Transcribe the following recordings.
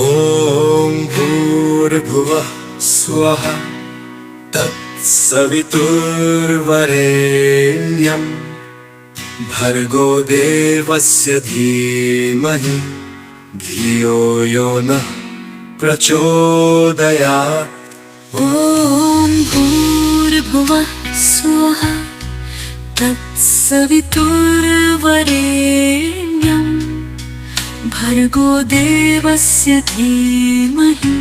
ॐ भूर्भुवः स्वः तत्सवितुर्वरेण्यं भर्गो देवस्य धीमहि धियो यो नः प्रचोदयात्। ॐ भूर्भुवः स्वः तत्सवितुर्वरेण्यं भर्गो देवस्य धीमहि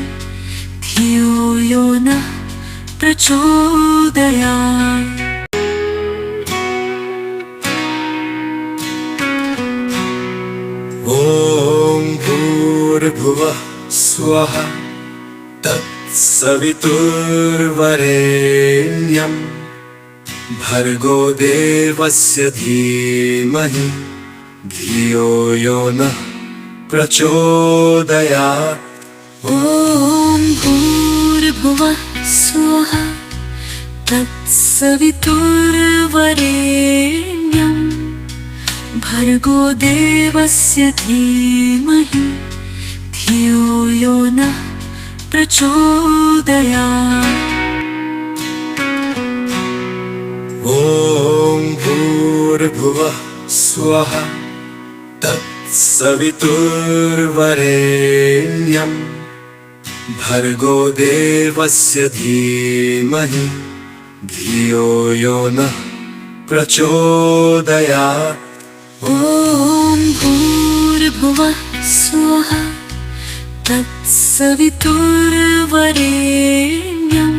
धियो यो नः प्रचोदयात्। ॐ भूर्भुवः स्वः तत्सवितुर्वरेण्यं भर्गो देवस्य धीमहि धियो यो नः प्रचोदयात्। ॐ भूर्भुवः स्वः तत्सवितुर्वरेण्यं भर्गो देवस्य धीमहि धियो यो नः प्रचोदयात्। ॐ भूर्भुवः स्वः तत्सवितुर्वरेण्यं भर्गो देवस्य धीमहि धियो यो नः प्रचोदयात्। ॐ भूर्भुवः स्वः तत्सवितुर्वरेण्यं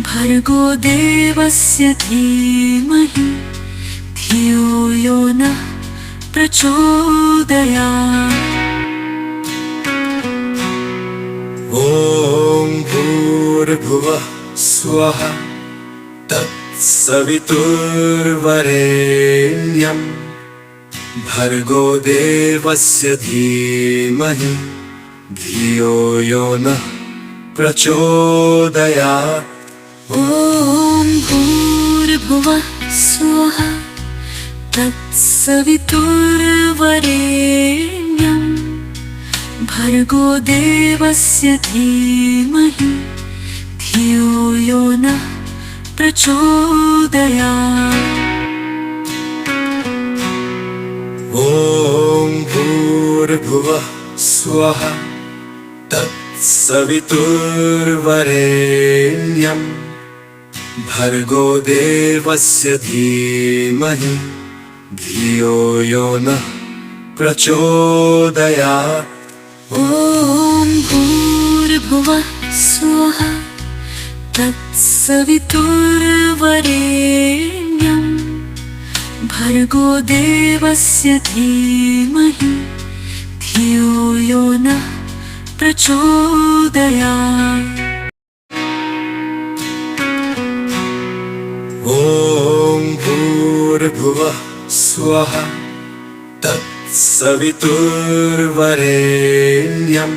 भर्गो देवस्य धीमहि धियो यो नः प्रचोदयात्। ॐ भूर्भुवः स्वः तत्सवितुर्वरेण्यं भर्गो देवस्य धीमहि धियो यो नः प्रचोदयात्। ॐ भूर्भुवः स्वः तत्सवितुर्वरेण्यं भर्गो देवस्य धीमहि धियो यो नः प्रचोदयात्। ॐ भूर्भुवः स्वः तत्सवितुर्वरेण्यं भर्गो देवस्य धीमहि धियो यो नः प्रचोदयात्। ॐ भूर्भुवः स्वः तत्सवितुर्वरेण्यं भर्गो देवस्य धीमहि धियो यो नः प्रचोदयात्। ॐ भूर्भुवः स्वः तत्सवितुर्वरेण्यं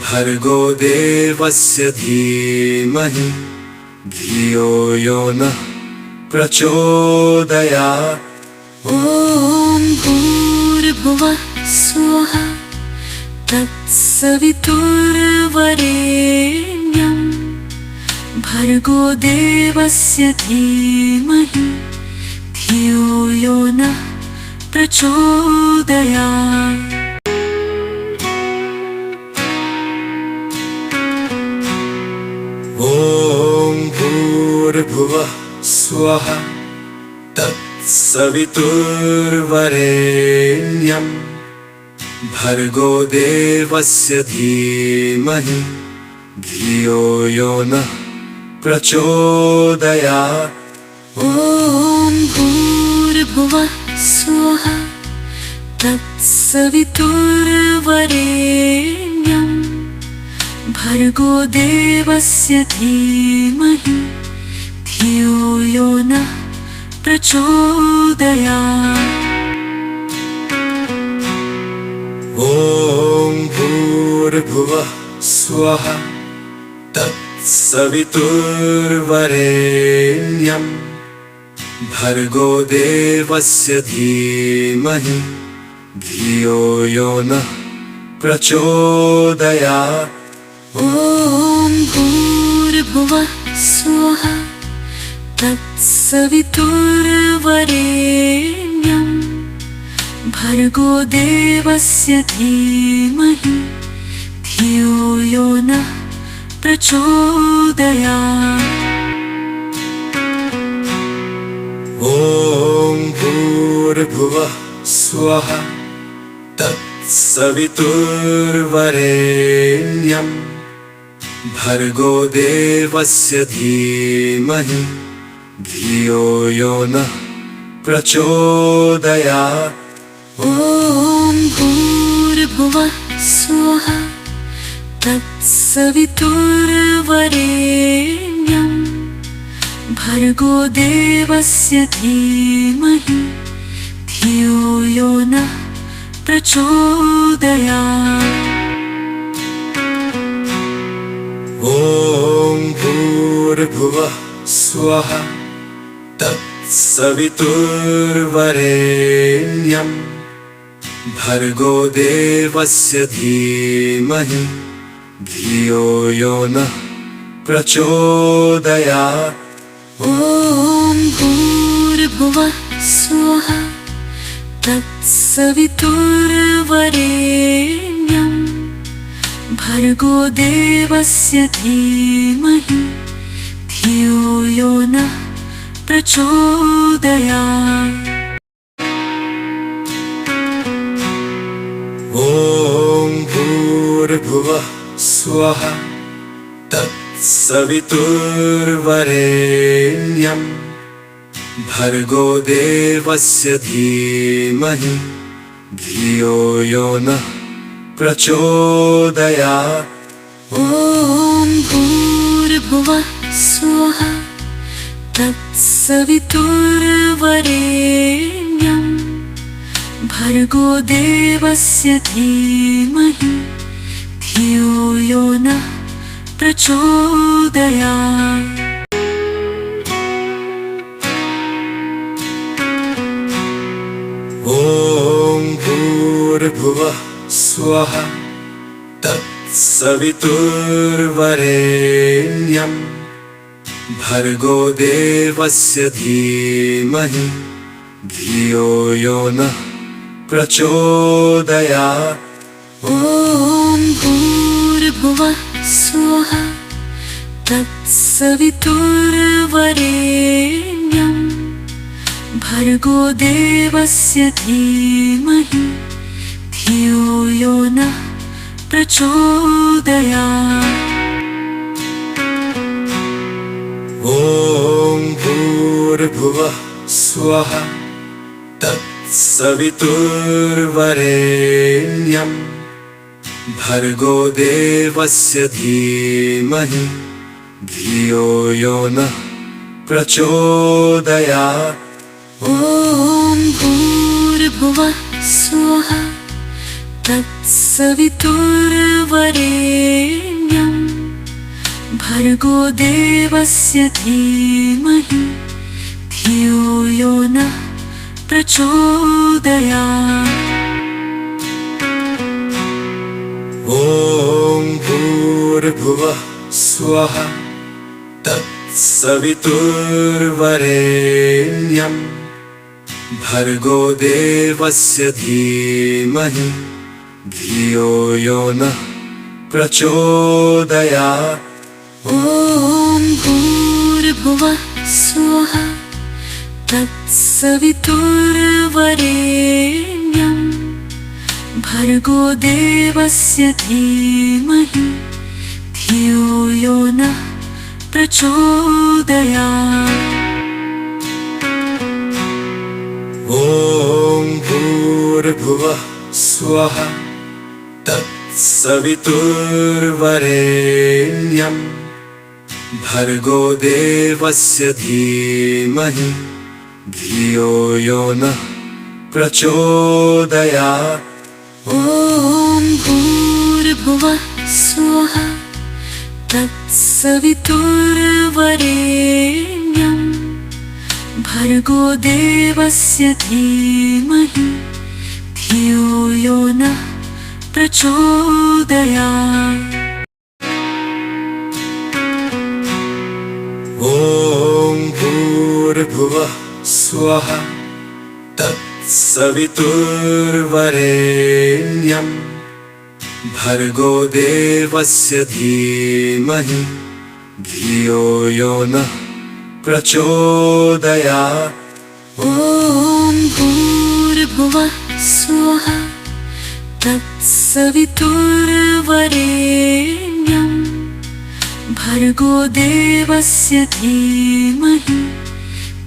भर्गो देवस्य धीमहि धियो यो नः प्रचोदयात्। ॐ भूर्भुवः स्वः तत्सवितुर्वरेण्यं भर्गो देवस्य धीमहि धियो यो नः प्रचोदयात्। ॐ भूर्भुवः स्वः तत्सवितुर्वरेण्यं भर्गो देवस्य धीमहि धियो यो नः प्रचोदयात्। ॐ भूर्भुवः स्वः तत्सवितुर्वरेण्यं भर्गो देवस्य धीमहि धियो यो नः प्रचोदयात्। ॐ भूर्भुवः स्वः तत्सवितुर्वरेण्यं भर्गो देवस्य धीमहि धियो यो नः प्रचोदयात्। ॐ भूर्भुवः स्वः तत्सवितुर्वरेण्यं भर्गो देवस्य धीमहि धियो यो नः प्रचोदयात्। ॐ भूर्भुवः स्वः तत्सवितुर्वरेण्यं भर्गो देवस्य धीमहि धियो यो नः प्रचोदयात्। ॐ भूर्भुवः स्वः तत्सवितुर्वरेण्यं भर्गो देवस्य धीमहि धियो यो नः प्रचोदयात्। ॐ भूर्भुवः स्वः तत्सवितुर्वरेण्यं भर्गो देवस्य धीमहि धियो यो नः प्रचोदयात्। ॐ भूर्भुवः स्वः तत्सवितुर्वरेण्यं भर्गो देवस्य धीमहि धियो यो नः प्रचोदयात्। ॐ भूर्भुवः स्वः तत्सवितुर्वरेण्यं भर्गो देवस्य धीमहि धियो यो नः प्रचोदयात्। ॐ भूर्भुवः स्वः तत्सवितुर्वरेण्यं भर्गो देवस्य धीमहि धियो यो नः प्रचोदयात्। ॐ भूर्भुवः स्वः तत्सवितुर्वरेण्यं भर्गो देवस्य धीमहि धियो यो नः प्रचोदयात्। ॐ भूर्भुवः स्वः तत्सवितुर्वरेण्यं भर्गो देवस्य धीमहि धियो यो नः प्रचोदयात्। ॐ भूर्भुवः स्वः तत्सवितुर्वरेण्यं भर्गो देवस्य धीमहि धियो यो नः प्रचोदयात्। ॐ भूर्भुवः स्वः तत्सवितुर्वरेण्यं भर्गो देवस्य धीमहि धियो यो नः प्रचोदयात्। ॐ भूर्भुवः स्वः तत्सवितुर्वरेण्यं भर्गो देवस्य धीमहि धियो यो नः प्रचोदयात्। ॐ भूर्भुवः स्वः तत्सवितुर्वरेण्यं भर्गो देवस्य धीमहि धियो यो नः प्रचोदयात्। ॐ भूर्भुवः स्वः तत्सवितुर्वरेण्यं भर्गो देवस्य धीमहि धियो यो नः प्रचोदयात्। ॐ भूर्भुवः स्वः तत्सवितुर्वरेण्यं भर्गो देवस्य धीमहि धियो यो नः प्रचोदयात्। ॐ भूर्भुवः स्वः तत्सवितुर्वरेण्यं भर्गो देवस्य धीमहि धियो यो नः प्रचोदयात्। ॐ भूर्भुवः स्वः तत्सवितुर्वरेण्यं भर्गो देवस्य धीमहि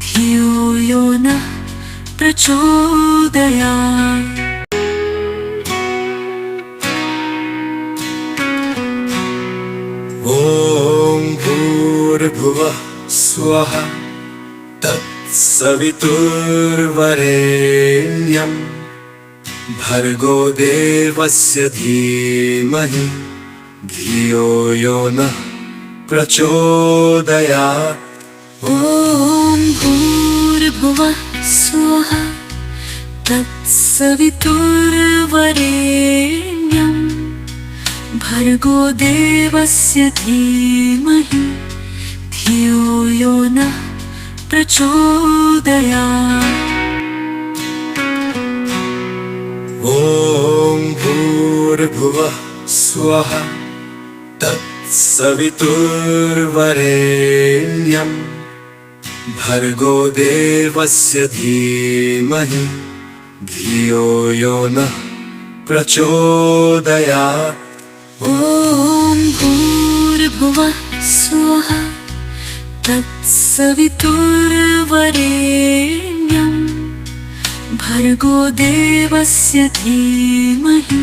धियो यो नः प्रचोदयात्। ॐ भूर्भुवः स्वः तत्सवितुर्वरेण्यं भर्गो देवस्य धीमहि धियो यो नः प्रचोदयात्। ॐ भूर्भुवः स्वः तत्सवितुर्वरेण्यं भर्गो देवस्य धीमहि धियो यो नः प्रचोदयात्। ॐ भूर्भुवः स्वः तत्सवितुर्वरेण्यं भर्गो देवस्य धीमहि धियो यो नः प्रचोदयात्। ॐ भूर्भुवः स्वः तत्सवितुर्वरेण्यं भर्गो देवस्य धीमहि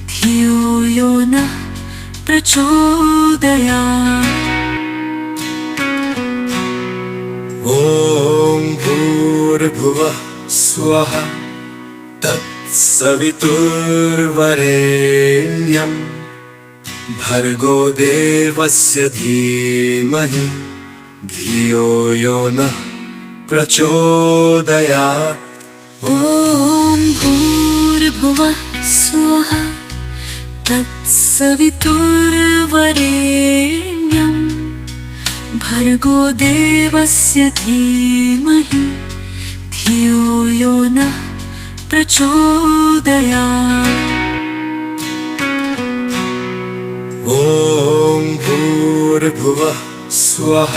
धियो यो नः प्रचोदयात्। ॐ भूर्भुवः स्वः तत्सवितुर्वरेण्यं भर्गो देवस्य धीमहि धियो यो नः प्रचोदयात्। ॐ भूर्भुवः स्वः तत्सवितुर्वरेण्यं भर्गो देवस्य धीमहि धियो यो नः प्रचोदयात्। ॐ भूर्भुवः स्वः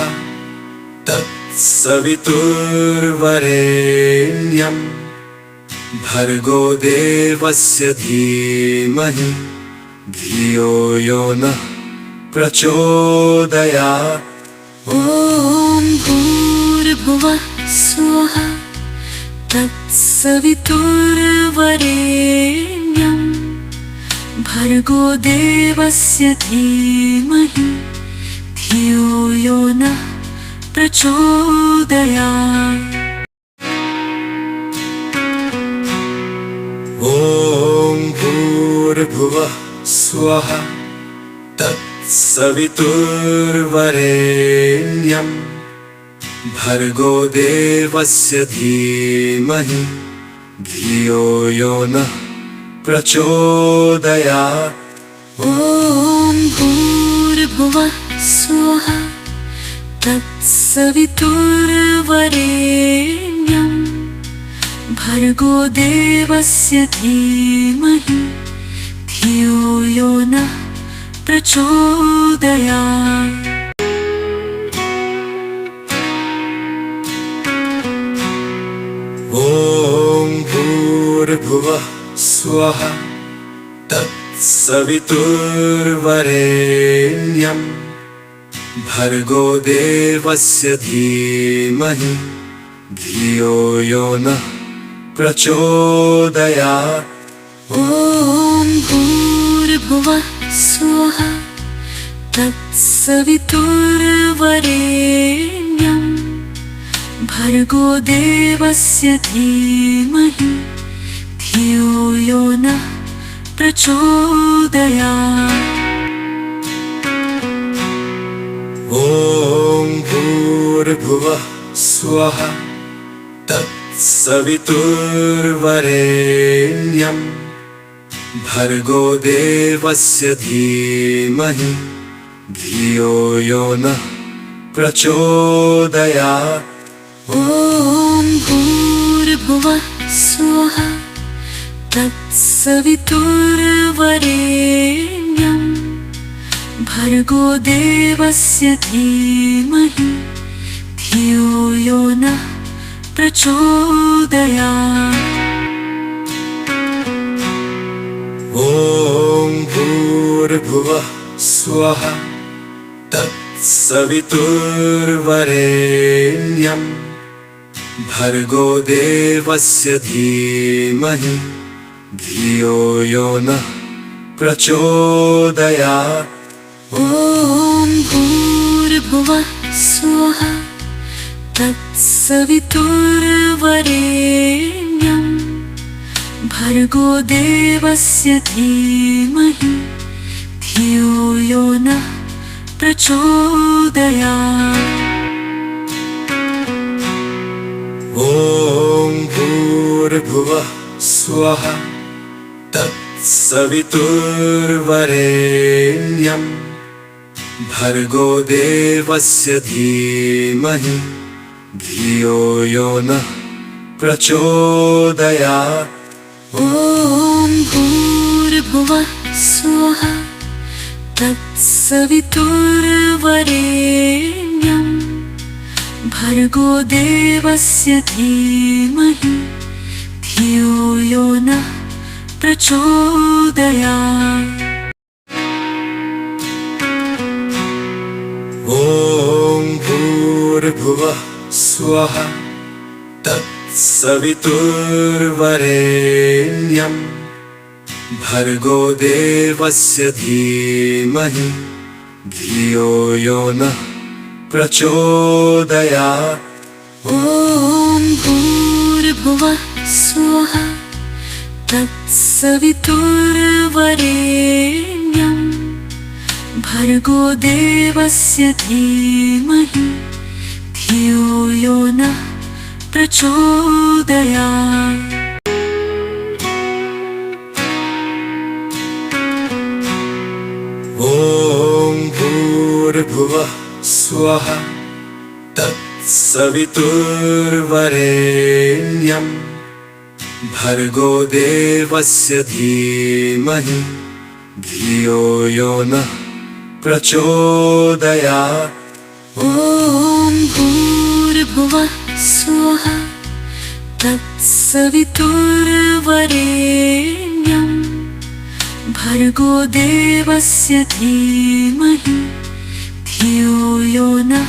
तत्सवितुर्वरेण्यं भर्गो देवस्य धीमहि धियो यो नः प्रचोदयात्। ॐ भूर्भुवः स्वः तत्सवितुर्वरेण्यं भर्गो देवस्य धीमहि धियो यो नः प्रचोदयात्। ॐ भूर्भुवः स्वः तत्सवितुर्वरेण्यं भर्गो देवस्य धीमहि धियो यो नः प्रचोदयात्। ॐ भूर्भुवः स्वः तत्सवितुर्वरेण्यं भर्गो देवस्य धीमहि धियो यो नः प्रचोदयात्। ॐ भूर्भुवः स्वः तत्सवितुर्वरेण्यं भर्गो देवस्य धीमहि धियो यो नः प्रचोदयात्। ॐ भूर्भुवः स्वः तत्सवितुर्वरेण्यं भर्गो देवस्य धीमहि धियो यो नः प्रचोदयात्। ॐ भूर्भुवः स्वः तत्सवितुर्वरेण्यं भर्गो देवस्य धीमहि धियो यो नः प्रचोदयात्। ॐ भूर्भुवः स्वः तत्सवितुर्वरेण्यं भर्गो देवस्य धीमहि धियो यो नः प्रचोदयात्। ॐ भूर्भुवः स्वः तत्सवितुर्वरेण्यं भर्गो देवस्य धीमहि धियो यो नः प्रचोदयात्। ॐ भूर्भुवः स्वः तत्सवितुर्वरेण्यं भर्गो देवस्य धीमहि धियो यो नः प्रचोदयात्। ॐ भूर्भुवः स्वः तत्सवितुर्वरेण्यं भर्गो देवस्य धीमहि धियो यो नः प्रचोदयात्। ॐ भूर्भुवः स्वः तत्सवितुर्वरेण्यं भर्गो देवस्य धीमहि धियो यो नः प्रचोदयात्। ॐ भूर्भुवः स्वः तत्सवितुर्वरेण्यं भर्गो देवस्य धीमहि धियो यो नः प्रचोदयात्। ॐ भूर्भुवः स्वः तत्सवितुर्वरेण्यं भर्गो देवस्य धीमहि धियो यो नः प्रचोदयात्। ॐ भूर्भुवः स्वः तत्सवितुर्वरेण्यं भर्गो देवस्य धीमहि धियो यो नः प्रचोदयात्। ॐ भूर्भुवः स्वः तत्सवितुर्वरेण्यं भर्गो देवस्य धीमहि धियो यो नः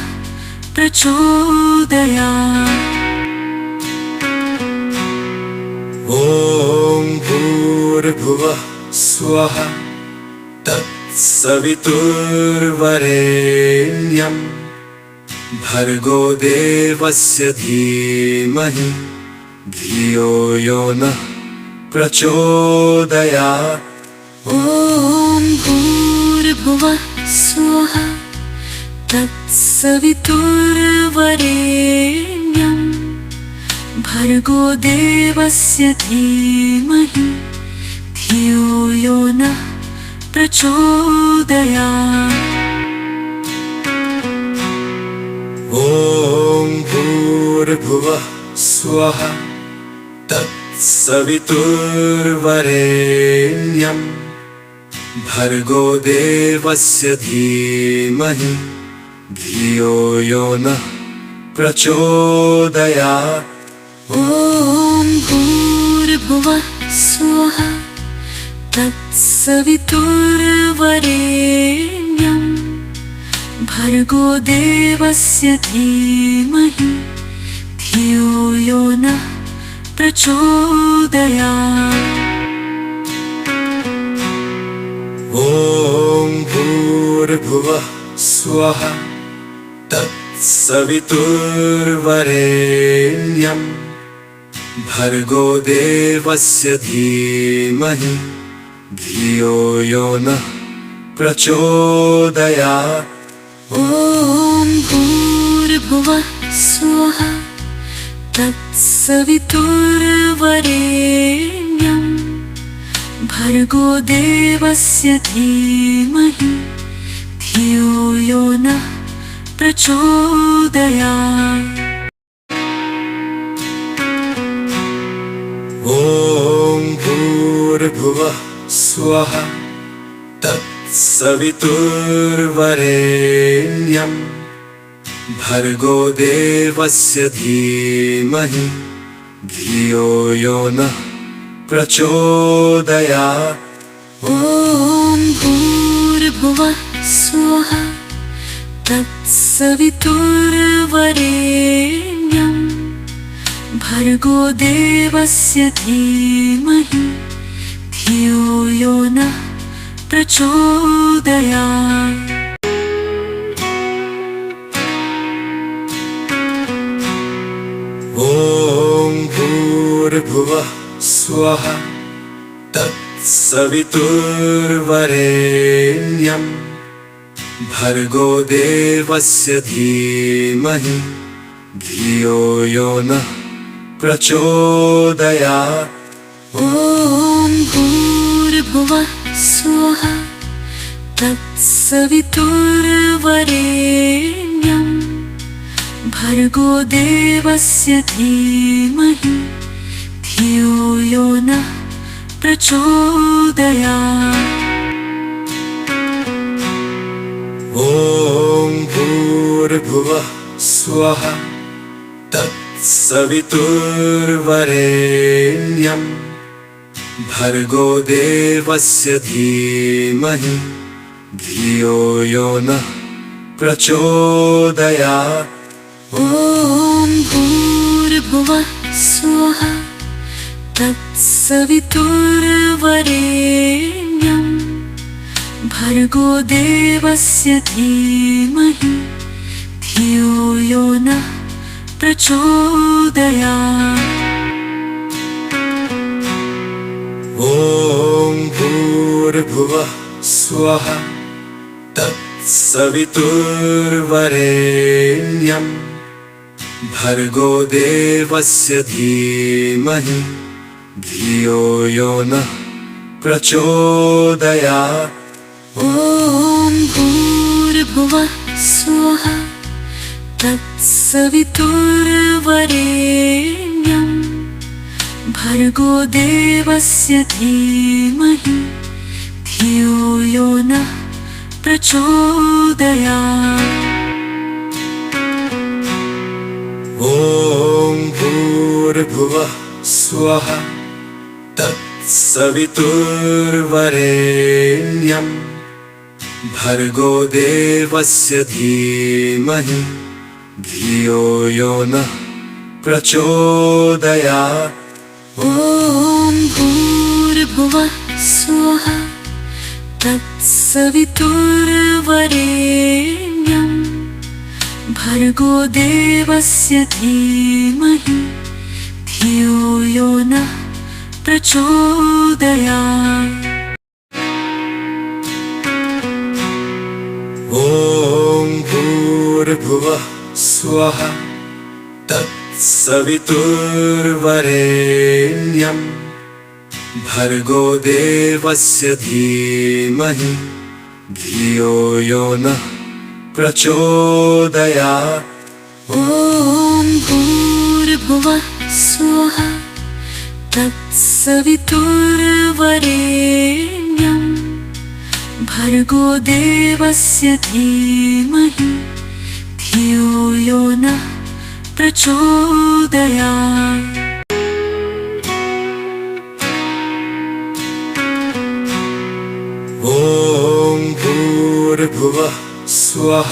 प्रचोदयात्। ॐ भूर्भुवः स्वः तत्सवितुर्वरेण्यं भर्गो देवस्य धीमहि धियो यो नः प्रचोदयात्। ॐ भूर्भुवः स्वः तत्सवितुर्वरेण्यं भर्गो देवस्य धीमहि धियो यो नः प्रचोदयात्। ॐ भूर्भुवः स्वः तत्सवितुर्वरेण्यं भर्गो देवस्य धीमहि धियो यो नः प्रचोदयात्। ॐ भूर्भुवः स्वः तत्सवितुर्वरेण्यं भर्गो देवस्य धीमहि धियो यो नः प्रचोदयात्। ॐ भूर्भुवः स्वः तत्सवितुर्वरेण्यं भर्गो देवस्य धीमहि धियो यो नः प्रचोदयात्। ॐ भूर्भुवः स्वः तत्सवितुर्वरेण्यं भर्गो देवस्य धीमहि धियो यो नः प्रचोदयात्। ॐ भूर्भुवः स्वः तत्सवितुर्वरेण्यं भर्गो देवस्य धीमहि धियो यो नः प्रचोदयात्। ॐ भूर्भुवः स्वः तत्सवितुर्वरेण्यं भर्गो देवस्य धीमहि धियो यो नः प्रचोदयात्। ॐ भूर्भुवः स्वः तत्सवितुर्वरेण्यं भर्गो देवस्य धीमहि धियो यो नः प्रचोदयात्। ॐ भूर्भुवः स्वः तत्सवितुर्वरेण्यं भर्गो देवस्य धीमहि धियो यो नः प्रचोदयात्। ॐ भूर्भुवः स्वः तत्सवितुर्वरेण्यं भर्गो देवस्य धीमहि धियो यो नः प्रचोदयात्। ॐ भूर्भुवः स्वः तत्सवितुर्वरेण्यं भर्गो देवस्य धीमहि धियो यो नः प्रचोदयात्। ॐ भूर्भुवः स्वः तत्सवितुर्वरेण्यं भर्गो देवस्य धीमहि धियो यो नः प्रचोदयात्। ॐ भूर्भुवः स्वः तत्सवितुर्वरेण्यं भर्गो देवस्य धीमहि धियो यो नः प्रचोदयात्। ॐ भूर्भुवः स्वः तत्सवितुर्वरेण्यं भर्गो देवस्य धीमहि धियो यो नः प्रचोदयात्। ॐ भूर्भुवः स्वः तत्सवितुर्वरेण्यं भर्गो देवस्य धीमहि धियो यो नः प्रचोदयात्। ॐ भूर्भुवः स्वः तत्सवितुर्वरेण्यं भर्गो देवस्य धीमहि धियो यो नः प्रचोदयात्। ॐ भूर्भुवः स्वः तत्सवितुर्वरेण्यं भर्गो देवस्य धीमहि धियो यो नः प्रचोदयात्। ॐ भूर्भुवः स्वः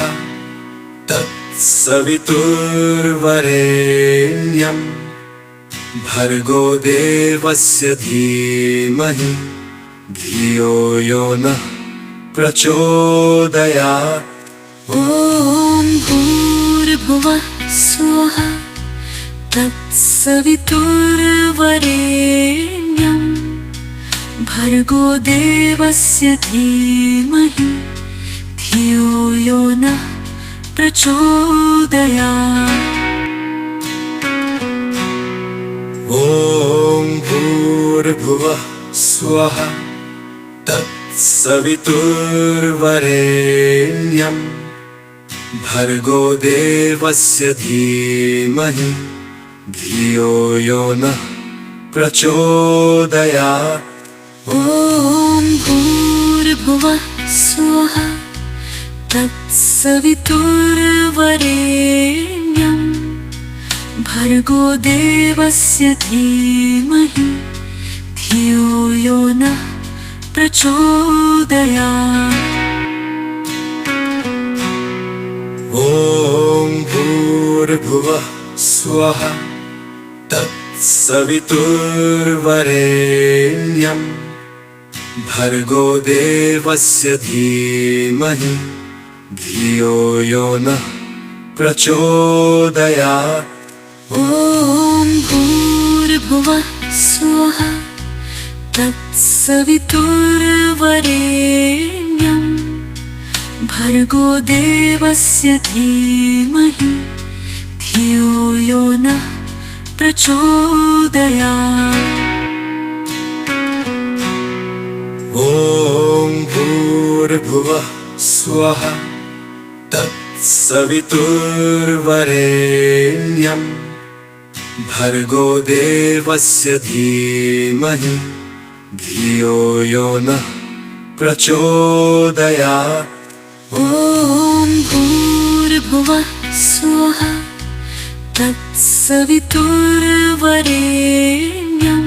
तत्सवितुर्वरेण्यं भर्गो देवस्य धीमहि धियो यो नः प्रचोदयात्। ॐ भूर्भुवः स्वः तत्सवितुर्वरेण्यं भर्गो देवस्य धीमहि धियो यो नः प्रचोदयात्। ॐ भूर्भुवः स्वः तत्सवितुर्वरेण्यं भर्गो देवस्य धीमहि धियो यो नः प्रचोदयात्। ॐ भूर्भुवः स्वः तत्सवितुर्वरेण्यं भर्गो देवस्य धीमहि धियो यो नः प्रचोदयात्। ॐ भूर्भुवः स्वः तत्सवितुर्वरेण्यं भर्गो देवस्य धीमहि धियो यो नः प्रचोदयात्। ॐ भूर्भुवः स्वः तत्सवितुर्वरेण्यं भर्गो देवस्य धीमहि धियो यो नः प्रचोदयात्। ॐ भूर्भुवः स्वः तत्सवितुर्वरेण्यं भर्गो देवस्य धीमहि धियो यो नः प्रचोदयात्। ॐ भूर्भुवः स्वः तत्सवितुर्वरेण्यं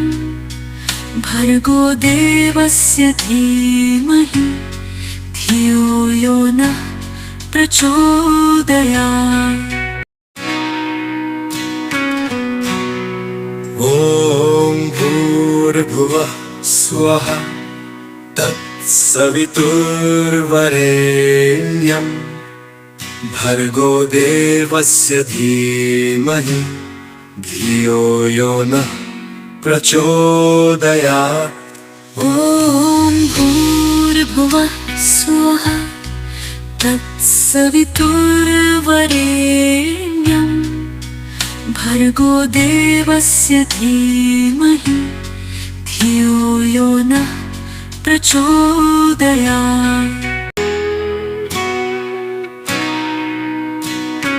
भर्गो देवस्य धीमहि धियो यो नः प्रचोदयात्। ॐ भूर्भुवः स्वः तत्सवितुर्वरेण्यं भर्गो देवस्य धीमहि धियो यो नः प्रचोदयात्। ॐ भूर्भुवः स्वः तत्सवितुर्वरेण्यं भर्गो देवस्य धीमहि धियो यो नः प्रचोदयात्।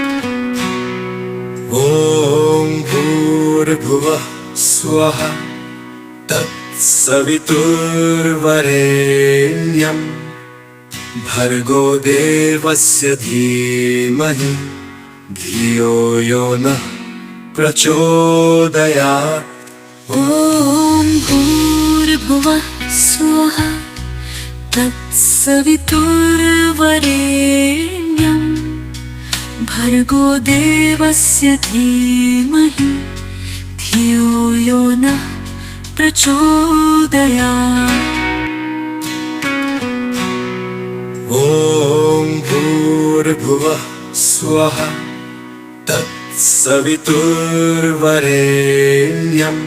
ॐ भूर्भुवः स्वः तत्सवितुर्वरेण्यं भर्गो देवस्य धीमहि धियो यो नः प्रचोदयात्। ॐ भूर्भुवः स्वः तत्सवितुर्वरेण्यं भर्गो देवस्य धीमहि धियो यो नः प्रचोदयात्। ॐ भूर्भुवः स्वः तत्सवितुर्वरेण्यं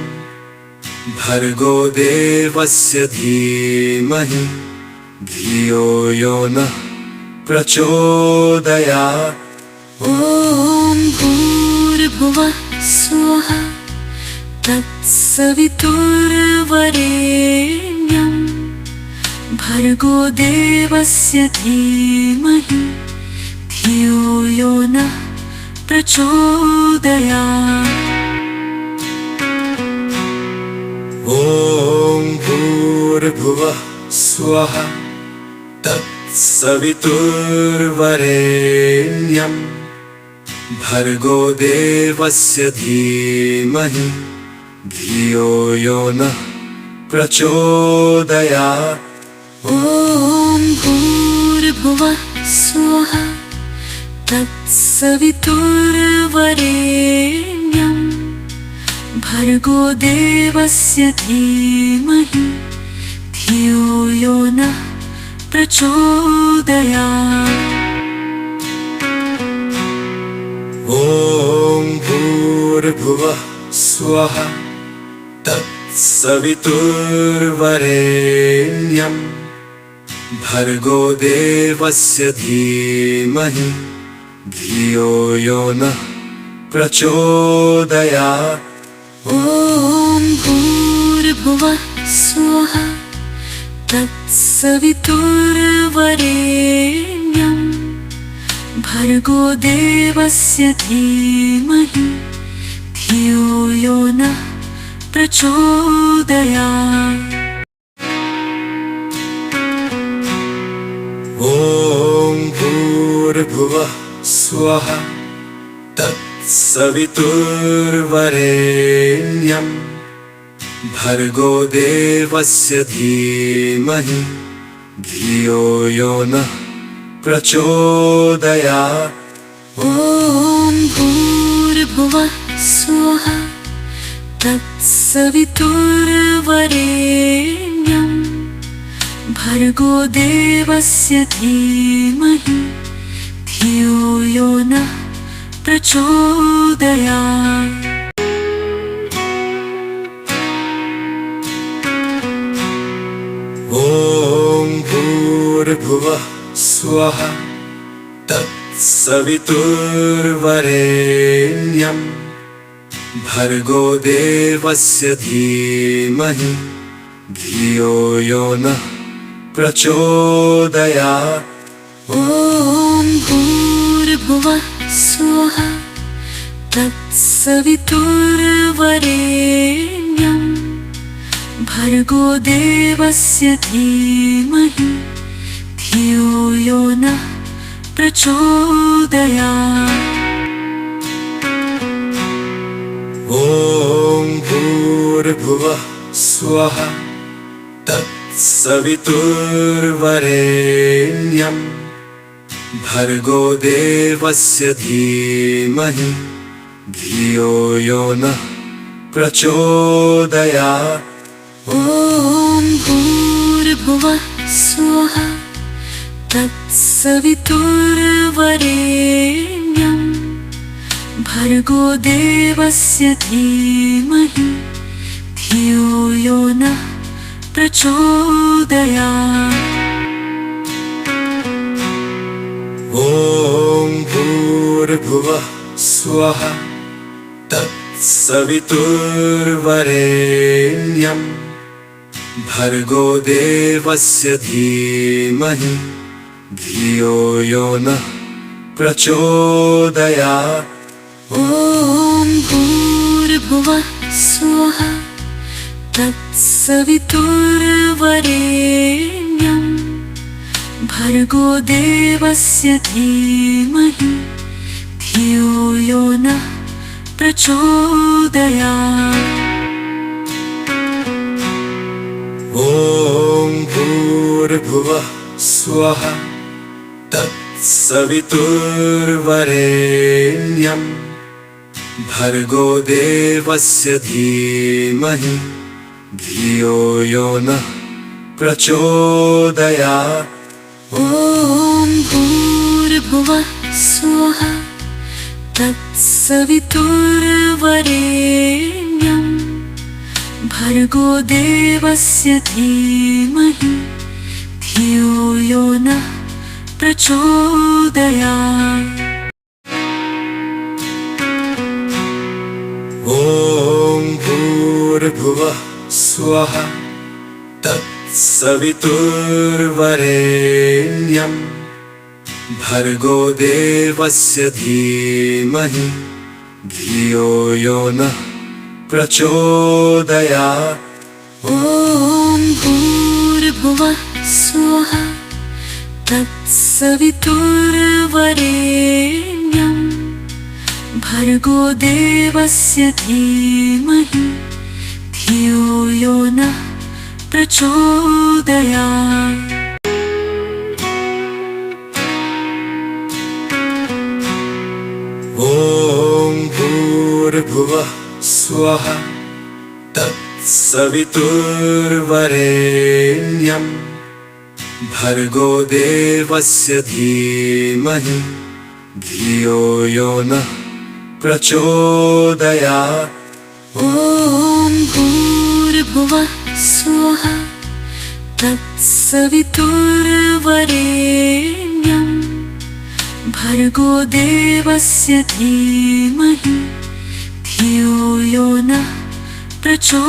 भर्गो देवस्य धीमहि धियो यो नः प्रचोदयात्। ॐ भूर्भुवः स्वः तत्सवितुर्वरेण्यं भर्गो देवस्य धीमहि धियो यो नः प्रचोदयात्। ॐ भूर्भुवः स्वः तत्सवितुर्वरेण्यं भर्गो देवस्य धीमहि धियो यो नः प्रचोदयात्। ॐ भूर्भुवः स्वः तत्सवितुर्वरेण्यं भर्गो देवस्य धीमहि धियो यो नः प्रचोदयात्। ॐ भूर्भुवः स्वः तत्सवितुर्वरेण्यं भर्गो देवस्य धीमहि धियो यो नः प्रचोदयात्। ॐ भूर्भुवः स्वः तत्सवितुर्वरेण्यं भर्गो देवस्य धीमहि धियो यो नः प्रचोदयात्। ॐ भूर्भुवः स्वः तत्सवितुर्वरेण्यं भर्गो देवस्य धीमहि धियो यो नः प्रचोदयात्। ॐ भूर्भुवः स्वः तत्सवितुर्वरेण्यं भर्गो देवस्य धीमहि धियो यो नः प्रचोदयात्। ॐ भूर्भुवः स्वः तत्सवितुर्वरेण्यं भर्गो देवस्य धीमहि धियो यो नः प्रचोदयात्। ॐ भूर्भुवः स्वः तत्सवितुर्वरेण्यं भर्गो देवस्य धीमहि धियो यो नः प्रचोदयात्। ॐ भूर्भुवः स्वः तत्सवितुर्वरेण्यं भर्गो देवस्य धीमहि धियो यो नः प्रचोदयात्। ॐ भूर्भुवः स्वः तत्सवितुर्वरेण्यं भर्गो देवस्य धीमहि धियो यो नः प्रचोदयात्। ॐ भूर्भुवः स्वः तत्सवितुर्वरेण्यं भर्गो देवस्य धीमहि धियो यो नः प्रचोदयात्। ॐ भूर्भुवः स्वः तत्सवितुर्वरेण्यं भर्गो देवस्य धीमहि धियो यो नः प्रचोदयात्। ॐ भूर्भुवः स्वः तत्सवितुर्वरेण्यं भर्गो देवस्य धीमहि धियो यो नः प्रचोदयात्। ॐ भूर्भुवः स्वः तत्सवितुर्वरेण्यं भर्गो देवस्य धीमहि धियो यो नः प्रचोदयात्। ॐ भूर्भुवः स्वः तत्सवितुर्वरेण्यं भर्गो देवस्य धीमहि धियो यो नः प्रचोदयात्। ॐ भूर्भुवः स्वः तत्सवितुर्वरेण्यं भर्गो देवस्य धीमहि धियो यो नः प्रचोदयात्। ॐ भूर्भुवः स्वः तत्सवितुर्वरेण्यं भर्गो देवस्य धीमहि धियो यो नः प्रचोदयात्। ॐ भूर्भुवः स्वः तत्सवितुर्वरेण्यं भर्गो देवस्य धीमहि धियो यो नः प्रचोदयात्।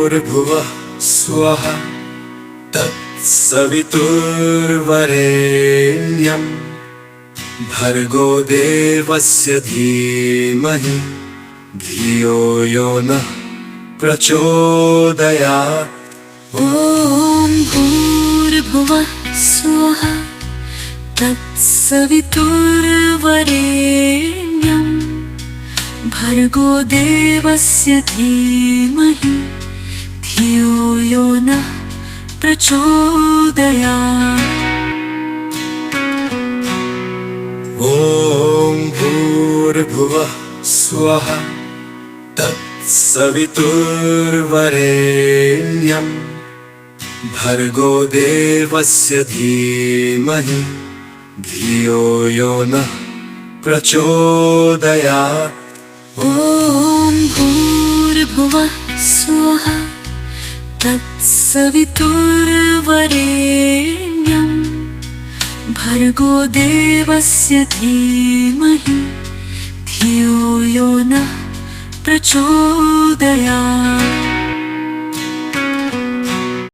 भूर्भुवः स्वः तत्सवितुर्वरेण्यं भर्गो देवस्य धीमहि धियो यो नः प्रचोदयात् ॐ भूर्भुवः स्वः तत्सवितुर्वरेण्यं भर्गो देवस्य धीमहि धियो यो नः प्रचोदयात् ॐ भूर्भुवः स्वः तत्सवितुर्वरेण्यं भर्गो देवस्य धीमहि धियो यो नः प्रचोदयात् ॐ भूर्भुवः स्वः तत्सवितुर्वरेण्यं भर्गो देवस्य धीमहि धियो यो नः प्रचोदयात्